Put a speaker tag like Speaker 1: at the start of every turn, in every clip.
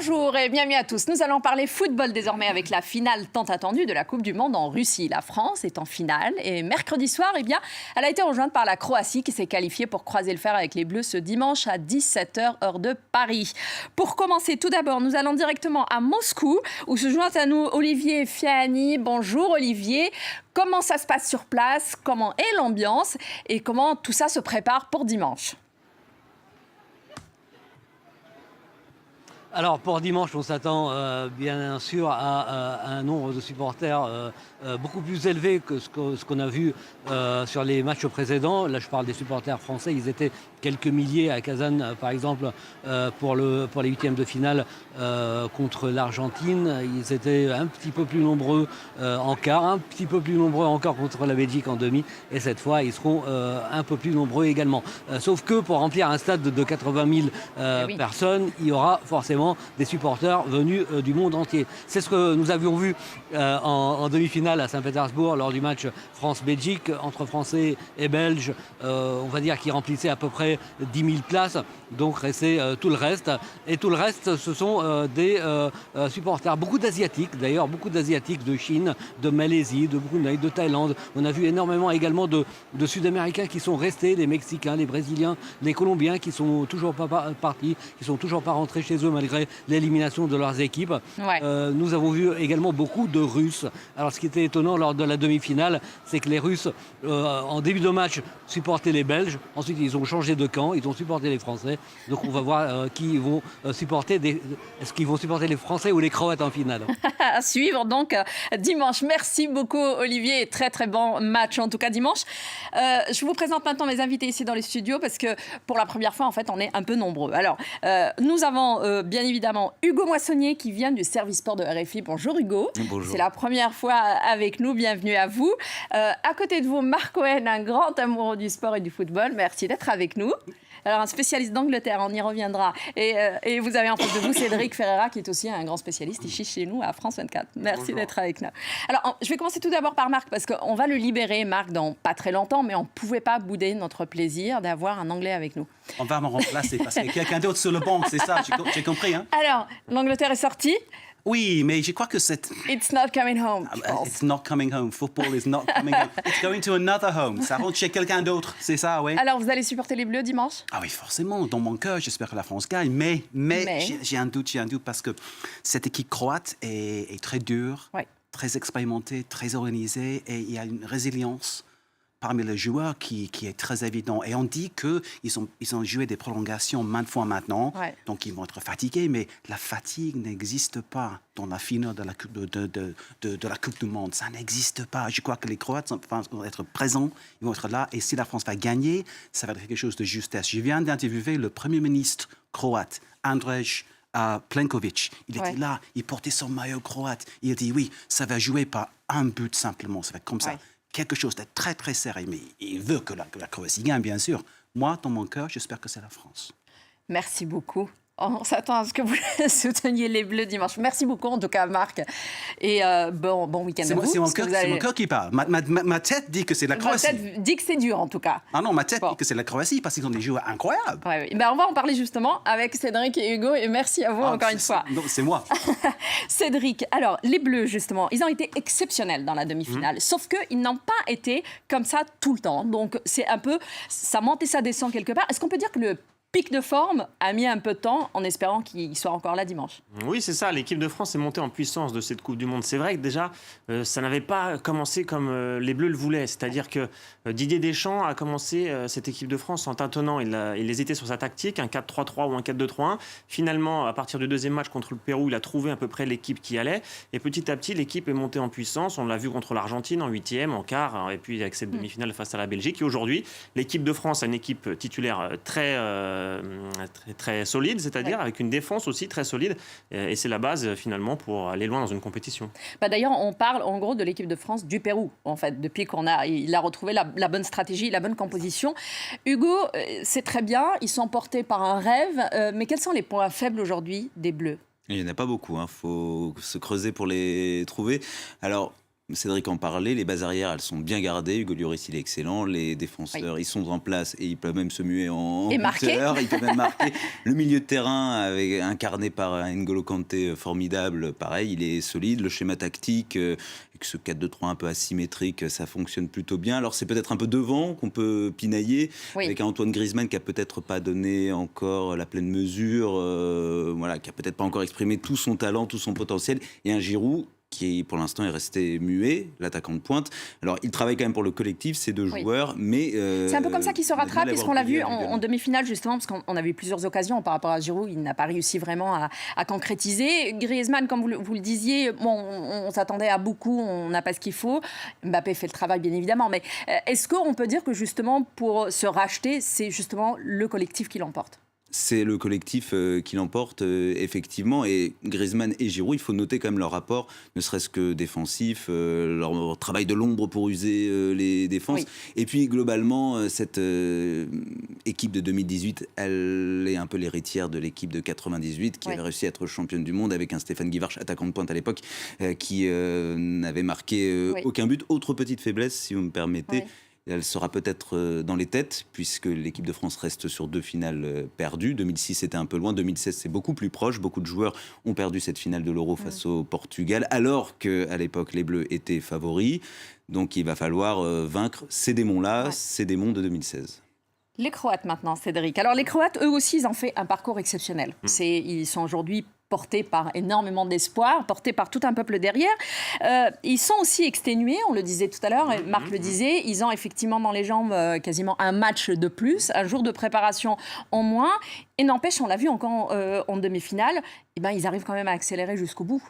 Speaker 1: Bonjour et bienvenue à tous. Nous allons parler football désormais avec la finale tant attendue de la Coupe du Monde en Russie. La France est en finale et mercredi soir, elle a été rejointe par la Croatie qui s'est qualifiée pour croiser le fer avec les Bleus ce dimanche à 17h heure de Paris. Pour commencer, tout d'abord, nous allons directement à Moscou où se joint à nous Olivier Fiani. Bonjour Olivier. Comment ça se passe sur place? Comment est l'ambiance? Et comment tout ça se prépare pour dimanche?
Speaker 2: Alors pour dimanche, on s'attend bien sûr à un nombre de supporters beaucoup plus élevé que ce qu'on a vu sur les matchs précédents. Là, je parle des supporters français. Ils étaient quelques milliers à Kazan, par exemple, pour les huitièmes de finale contre l'Argentine. Ils étaient un petit peu plus nombreux en quart, un petit peu plus nombreux encore contre la Belgique en demi. Et cette fois, ils seront un peu plus nombreux également. Sauf que pour remplir un stade de 80 000 personnes, il y aura forcément des supporters venus du monde entier. C'est ce que nous avions vu en demi-finale à Saint-Pétersbourg lors du match France-Belgique entre Français et Belges, on va dire qui remplissaient à peu près 10 000 places. Donc restait tout le reste. Et tout le reste, ce sont des supporters. Beaucoup d'Asiatiques, d'ailleurs, beaucoup d'Asiatiques de Chine, de Malaisie, de Brunei, de Thaïlande. On a vu énormément également de Sud-Américains qui sont restés, des Mexicains, des Brésiliens, des Colombiens qui sont toujours pas partis, qui sont toujours pas rentrés chez eux malgré l'élimination de leurs équipes. Ouais. Nous avons vu également beaucoup de Russes. Alors ce qui était étonnant lors de la demi-finale, c'est que les Russes, en début de match, supportaient les Belges. Ensuite, ils ont changé de camp, ils ont supporté les Français. Donc on va voir qui vont supporter. Est-ce qu'ils vont supporter les Français ou les Croates en finale?
Speaker 1: À suivre donc dimanche. Merci beaucoup Olivier et très très bon match en tout cas dimanche. Je vous présente maintenant mes invités ici dans les studios parce que pour la première fois en fait on est un peu nombreux. Alors nous avons bien évidemment Hugo Moissonnier qui vient du service sport de RFI. Bonjour Hugo.
Speaker 3: Bonjour.
Speaker 1: C'est la première fois avec nous, bienvenue à vous. À côté de vous, Marc Cohen, un grand amoureux du sport et du football. Merci d'être avec nous. Alors un spécialiste d'Angleterre, on y reviendra. Et vous avez en face de vous Cédric Ferreira qui est aussi un grand spécialiste ici chez nous à France 24. Merci d'être avec nous. Alors je vais commencer tout d'abord par Marc parce qu'on va le libérer, Marc, dans pas très longtemps, mais on ne pouvait pas bouder notre plaisir d'avoir un Anglais avec nous.
Speaker 3: On va me remplacer parce qu'il y a quelqu'un d'autre sur le banc, c'est ça, j'ai compris. Hein?
Speaker 1: Alors, l'Angleterre est sortie.
Speaker 3: Oui, mais je crois que c'est...
Speaker 1: It's not coming home.
Speaker 3: It's not coming home. Football is not coming home. It's going to another home. Ça rentre chez quelqu'un d'autre, c'est ça, oui.
Speaker 1: Alors, vous allez supporter les Bleus dimanche?
Speaker 3: Ah oui, forcément. Dans mon cœur, j'espère que la France gagne. Mais j'ai un doute parce que cette équipe croate est très dure, très expérimentée, très organisée et il y a une résilience parmi les joueurs qui est très évident. Et on dit qu'ils ont joué des prolongations maintes fois maintenant, donc ils vont être fatigués, mais la fatigue n'existe pas dans la finale de la Coupe, de la coupe du Monde. Ça n'existe pas. Je crois que les Croates vont être présents, ils vont être là, et si la France va gagner, ça va être quelque chose de justesse. Je viens d'interviewer le Premier ministre croate, Andrej Plenković. Il était là, il portait son maillot croate. Il a dit oui, ça va jouer par un but simplement, ça va être comme ça. Quelque chose de très, très sérieux. Mais il veut que la Croatie gagne, bien sûr. Moi, dans mon cœur, j'espère que c'est la France.
Speaker 1: Merci beaucoup. On s'attend à ce que vous souteniez les Bleus dimanche. Merci beaucoup, en tout cas, Marc. Et bon week-end à vous.
Speaker 3: C'est mon cœur qui parle. Ma tête dit que c'est la Croatie.
Speaker 1: Ma tête dit que c'est dur, en tout cas.
Speaker 3: Ah non, ma tête dit que c'est la Croatie parce qu'ils ont des joueurs incroyables.
Speaker 1: Ben, on va en parler justement avec Cédric et Hugo. Et merci à vous encore une fois.
Speaker 3: Non, c'est moi.
Speaker 1: Cédric, alors, les Bleus, justement, ils ont été exceptionnels dans la demi-finale. Sauf qu'ils n'ont pas été comme ça tout le temps. Donc, c'est un peu... Ça monte et ça descend quelque part. Est-ce qu'on peut dire que le pic de forme a mis un peu de temps en espérant qu'il soit encore là dimanche?
Speaker 4: Oui, c'est ça. L'équipe de France est montée en puissance de cette Coupe du Monde. C'est vrai que déjà, ça n'avait pas commencé comme les Bleus le voulaient. C'est-à-dire que Didier Deschamps a commencé cette équipe de France en tâtonnant. Il hésitait sur sa tactique, un 4-3-3 ou un 4-2-3-1. Finalement, à partir du deuxième match contre le Pérou, il a trouvé à peu près l'équipe qui allait. Et petit à petit, l'équipe est montée en puissance. On l'a vu contre l'Argentine en huitième, en quart, et puis avec cette demi-finale face à la Belgique. Et aujourd'hui, l'équipe de France a une équipe titulaire très solide, c'est-à-dire avec une défense aussi très solide. Et c'est la base, finalement, pour aller loin dans une compétition.
Speaker 1: D'ailleurs, on parle en gros de l'équipe de France du Pérou, en fait, depuis il a retrouvé la bonne stratégie, la bonne composition. Hugo, c'est très bien, ils sont portés par un rêve, mais quels sont les points faibles aujourd'hui des Bleus?
Speaker 5: Il n'y en a pas beaucoup, faut se creuser pour les trouver. Alors, Cédric en parlait, les bases arrières, elles sont bien gardées. Hugo Lloris, il est excellent. Les défenseurs, ils sont en place et ils peuvent même se muer en buteur. Ils peuvent même marquer. Le milieu de terrain, incarné par N'Golo Kanté, formidable. Pareil, il est solide. Le schéma tactique, avec ce 4-2-3 un peu asymétrique, ça fonctionne plutôt bien. Alors, c'est peut-être un peu devant qu'on peut pinailler, avec un Antoine Griezmann qui a peut-être pas donné encore la pleine mesure, qui a peut-être pas encore exprimé tout son talent, tout son potentiel, et un Giroud qui pour l'instant est resté muet, l'attaquant de pointe. Alors il travaille quand même pour le collectif, ces deux joueurs, mais...
Speaker 1: c'est un peu comme ça qu'il se rattrape, puisqu'on l'a vu en demi-finale justement, parce qu'on a vu plusieurs occasions par rapport à Giroud, il n'a pas réussi vraiment à concrétiser. Griezmann, comme vous le disiez, on s'attendait à beaucoup, on n'a pas ce qu'il faut. Mbappé fait le travail bien évidemment, mais est-ce qu'on peut dire que justement pour se racheter, c'est justement le collectif qui l'emporte ?
Speaker 5: C'est le collectif qui l'emporte, effectivement. Et Griezmann et Giroud, il faut noter quand même leur rapport, ne serait-ce que défensif, leur travail de l'ombre pour user les défenses. Oui. Et puis, globalement, cette équipe de 2018, elle est un peu l'héritière de l'équipe de 98, qui avait réussi à être championne du monde, avec un Stéphane Guivarch, attaquant de pointe à l'époque, qui n'avait marqué aucun but. Autre petite faiblesse, si vous me permettez. Oui. Elle sera peut-être dans les têtes, puisque l'équipe de France reste sur 2 finales perdues. 2006 était un peu loin, 2016 c'est beaucoup plus proche. Beaucoup de joueurs ont perdu cette finale de l'Euro face au Portugal, alors qu'à l'époque les Bleus étaient favoris. Donc il va falloir vaincre ces démons-là, ces démons de 2016.
Speaker 1: Les Croates maintenant, Cédric. Alors les Croates, eux aussi, ils ont fait un parcours exceptionnel. Ils sont aujourd'hui portés par énormément d'espoir, portés par tout un peuple derrière. Ils sont aussi exténués, on le disait tout à l'heure, et Marc le disait, ils ont effectivement dans les jambes quasiment un match de plus, un jour de préparation en moins, et n'empêche, on l'a vu encore en demi-finale, ils arrivent quand même à accélérer jusqu'au bout.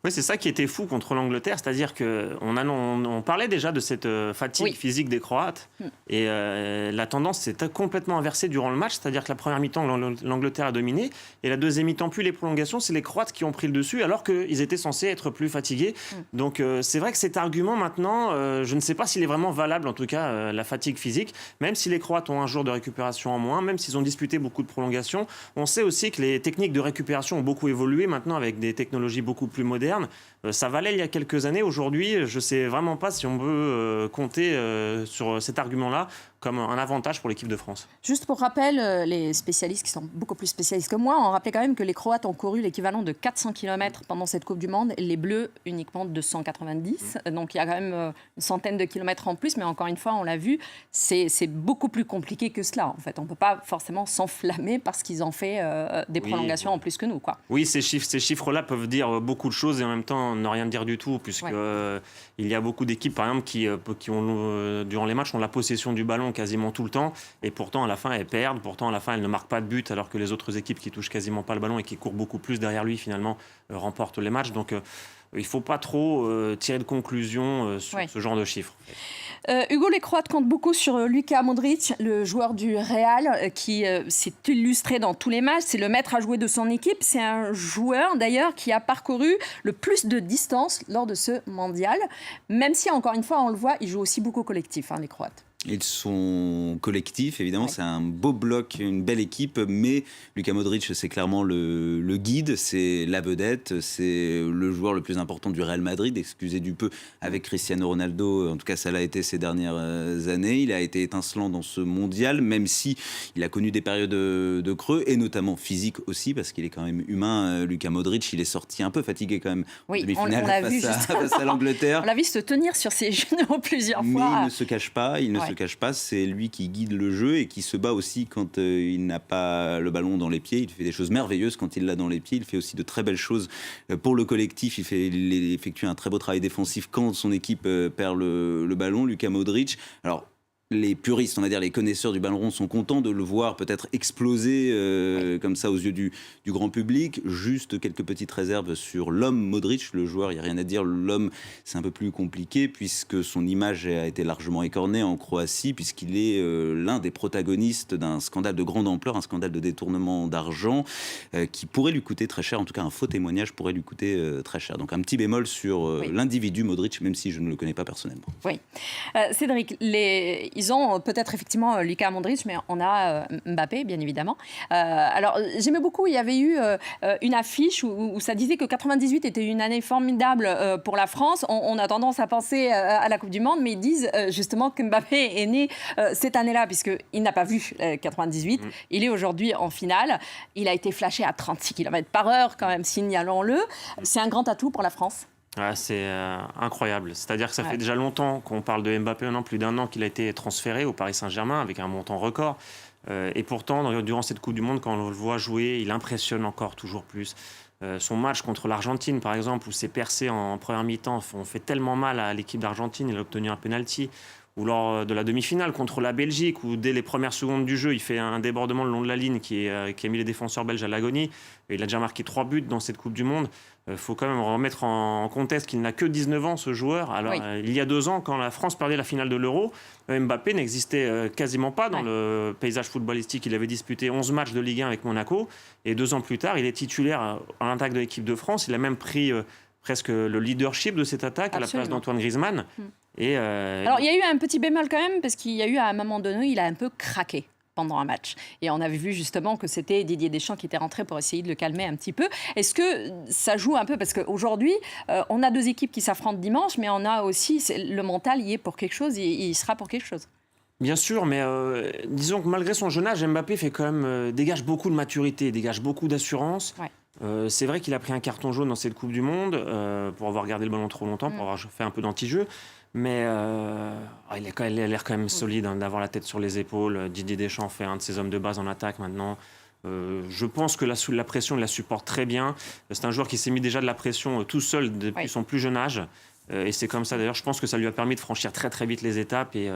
Speaker 4: Oui, c'est ça qui était fou contre l'Angleterre, c'est-à-dire qu'on parlait déjà de cette fatigue physique des Croates, et la tendance s'est complètement inversée durant le match, c'est-à-dire que la première mi-temps, l'Angleterre a dominé, et la deuxième mi-temps, puis les prolongations, c'est les Croates qui ont pris le dessus, alors qu'ils étaient censés être plus fatigués. Donc c'est vrai que cet argument maintenant, je ne sais pas s'il est vraiment valable, en tout cas, la fatigue physique, même si les Croates ont un jour de récupération en moins, même s'ils ont disputé beaucoup de prolongations, on sait aussi que les techniques de récupération ont beaucoup évolué maintenant avec des technologies beaucoup plus modernes. Ça valait il y a quelques années. Aujourd'hui, je ne sais vraiment pas si on peut compter sur cet argument-là comme un avantage pour l'équipe de France.
Speaker 1: Juste pour rappel, les spécialistes qui sont beaucoup plus spécialistes que moi ont rappelé quand même que les Croates ont couru l'équivalent de 400 km pendant cette Coupe du Monde et les Bleus uniquement 290. Donc il y a quand même une centaine de kilomètres en plus, mais encore une fois, on l'a vu, c'est beaucoup plus compliqué que cela. En fait, on ne peut pas forcément s'enflammer parce qu'ils ont fait des prolongations en plus que nous, quoi.
Speaker 4: Oui, ces chiffres-là peuvent dire beaucoup de choses et en même temps ne rien dire du tout, puisque il y a beaucoup d'équipes, par exemple, qui ont, durant les matchs, ont la possession du ballon quasiment tout le temps, et pourtant à la fin elles perdent, pourtant à la fin elles ne marquent pas de but, alors que les autres équipes qui touchent quasiment pas le ballon et qui courent beaucoup plus derrière lui finalement remportent les matchs. Donc il ne faut pas trop tirer de conclusions sur ce genre de chiffres.
Speaker 1: Hugo, les Croates comptent beaucoup sur Luka Modric, le joueur du Real, qui s'est illustré dans tous les matchs. C'est le maître à jouer de son équipe. C'est un joueur, d'ailleurs, qui a parcouru le plus de distance lors de ce mondial. Même si, encore une fois, on le voit, il joue aussi beaucoup collectif, les Croates.
Speaker 5: Ils sont collectifs, évidemment, c'est un beau bloc, une belle équipe, mais Luka Modric, c'est clairement le guide, c'est la vedette, c'est le joueur le plus important du Real Madrid, excusez du peu, avec Cristiano Ronaldo, en tout cas ça l'a été ces dernières années. Il a été étincelant dans ce mondial, même si il a connu des périodes de creux, et notamment physique aussi, parce qu'il est quand même humain. Luka Modric, il est sorti un peu fatigué quand même en demi-finale face à l'Angleterre.
Speaker 1: On l'a vu se tenir sur ses genoux plusieurs fois.
Speaker 5: Mais il ne se cache pas, se cache pas, c'est lui qui guide le jeu et qui se bat aussi quand il n'a pas le ballon dans les pieds. Il fait des choses merveilleuses quand il l'a dans les pieds. Il fait aussi de très belles choses pour le collectif. Il effectue un très beau travail défensif quand son équipe perd le ballon. Luka Modric, alors les puristes, on va dire les connaisseurs du ballon rond, sont contents de le voir peut-être exploser comme ça aux yeux du grand public. Juste quelques petites réserves sur l'homme Modric, le joueur, il n'y a rien à dire. L'homme, c'est un peu plus compliqué puisque son image a été largement écornée en Croatie, puisqu'il est l'un des protagonistes d'un scandale de grande ampleur, un scandale de détournement d'argent qui pourrait lui coûter très cher. En tout cas, un faux témoignage pourrait lui coûter très cher. Donc un petit bémol sur l'individu Modric, même si je ne le connais pas personnellement.
Speaker 1: Oui. Cédric, ils ils ont peut-être effectivement Luka Modric, mais on a Mbappé, bien évidemment. Alors, j'aimais beaucoup, il y avait eu une affiche où ça disait que 98 était une année formidable pour la France. On a tendance à penser à la Coupe du Monde, mais ils disent justement que Mbappé est né cette année-là, puisqu'il n'a pas vu 98. Il est aujourd'hui en finale. Il a été flashé à 36 km/h, quand même, signalons-le. C'est un grand atout pour la France.
Speaker 4: Ouais, c'est incroyable. C'est-à-dire que ça fait déjà longtemps qu'on parle de Mbappé, plus d'un an qu'il a été transféré au Paris Saint-Germain avec un montant record. Et pourtant, durant cette Coupe du Monde, quand on le voit jouer, il impressionne encore toujours plus. Son match contre l'Argentine, par exemple, où ses percées en première mi-temps ont fait tellement mal à l'équipe d'Argentine, il a obtenu un penalty. Ou lors de la demi-finale contre la Belgique, où dès les premières secondes du jeu, il fait un débordement le long de la ligne qui a mis les défenseurs belges à l'agonie. Et il a déjà marqué 3 buts dans cette Coupe du Monde. Il faut quand même remettre en contexte qu'il n'a que 19 ans, ce joueur. Alors, il y a 2 ans, quand la France perdait la finale de l'Euro, Mbappé n'existait quasiment pas dans le paysage footballistique. Il avait disputé 11 matchs de Ligue 1 avec Monaco. Et 2 ans plus tard, il est titulaire à l'attaque de l'équipe de France. Il a même pris presque le leadership de cette attaque à la place d'Antoine Griezmann.
Speaker 1: Alors, il y a eu un petit bémol quand même, parce qu'il y a eu à un moment donné, il a un peu craqué pendant un match. Et on avait vu justement que c'était Didier Deschamps qui était rentré pour essayer de le calmer un petit peu. Est-ce que ça joue un peu? Parce qu'aujourd'hui, on a 2 équipes qui s'affrontent dimanche, mais on a aussi le mental, il est pour quelque chose, il sera pour quelque chose.
Speaker 4: Bien sûr, mais disons que malgré son jeune âge, Mbappé fait quand même, dégage beaucoup de maturité, dégage beaucoup d'assurance. C'est vrai qu'il a pris un carton jaune dans cette Coupe du Monde pour avoir gardé le ballon trop longtemps, pour avoir fait un peu d'anti-jeu. Mais il a l'air quand même solide d'avoir la tête sur les épaules. Didier Deschamps fait un de ses hommes de base en attaque maintenant. Je pense que la pression, il la supporte très bien. C'est un joueur qui s'est mis déjà de la pression tout seul depuis son plus jeune âge. Et c'est comme ça, d'ailleurs, je pense que ça lui a permis de franchir très très vite les étapes et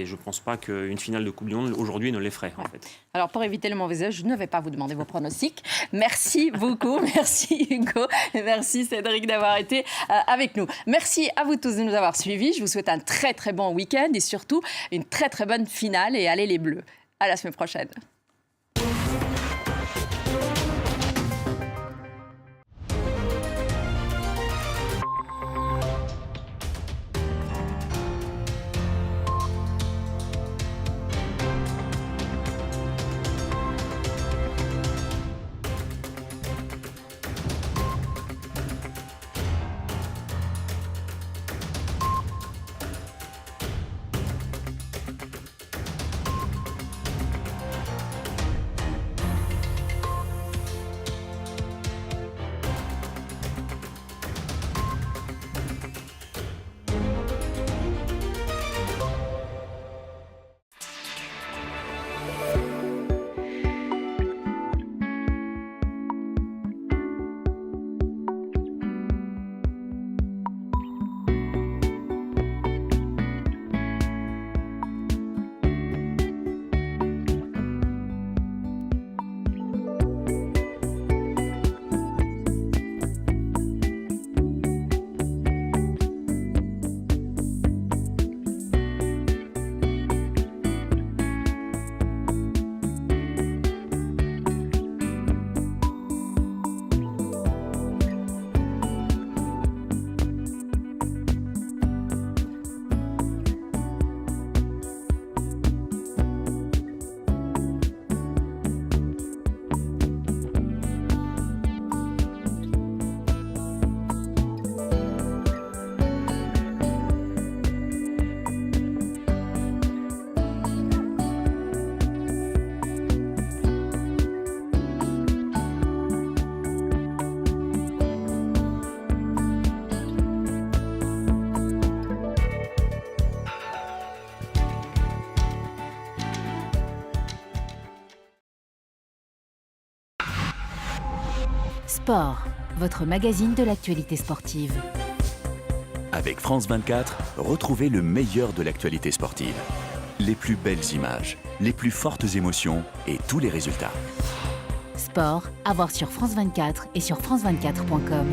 Speaker 4: je ne pense pas qu'une finale de Coupe du Monde aujourd'hui ne l'effraie. En fait.
Speaker 1: Alors pour éviter le mauvais œil, je ne vais pas vous demander vos pronostics. Merci beaucoup, merci Hugo, et merci Cédric d'avoir été avec nous. Merci à vous tous de nous avoir suivis. Je vous souhaite un très très bon week-end et surtout une très très bonne finale et allez les Bleus. À la semaine prochaine.
Speaker 6: Sport, votre magazine de l'actualité sportive.
Speaker 7: Avec France 24, retrouvez le meilleur de l'actualité sportive. Les plus belles images, les plus fortes émotions et tous les résultats.
Speaker 6: Sport, à voir sur France 24 et sur France24.com.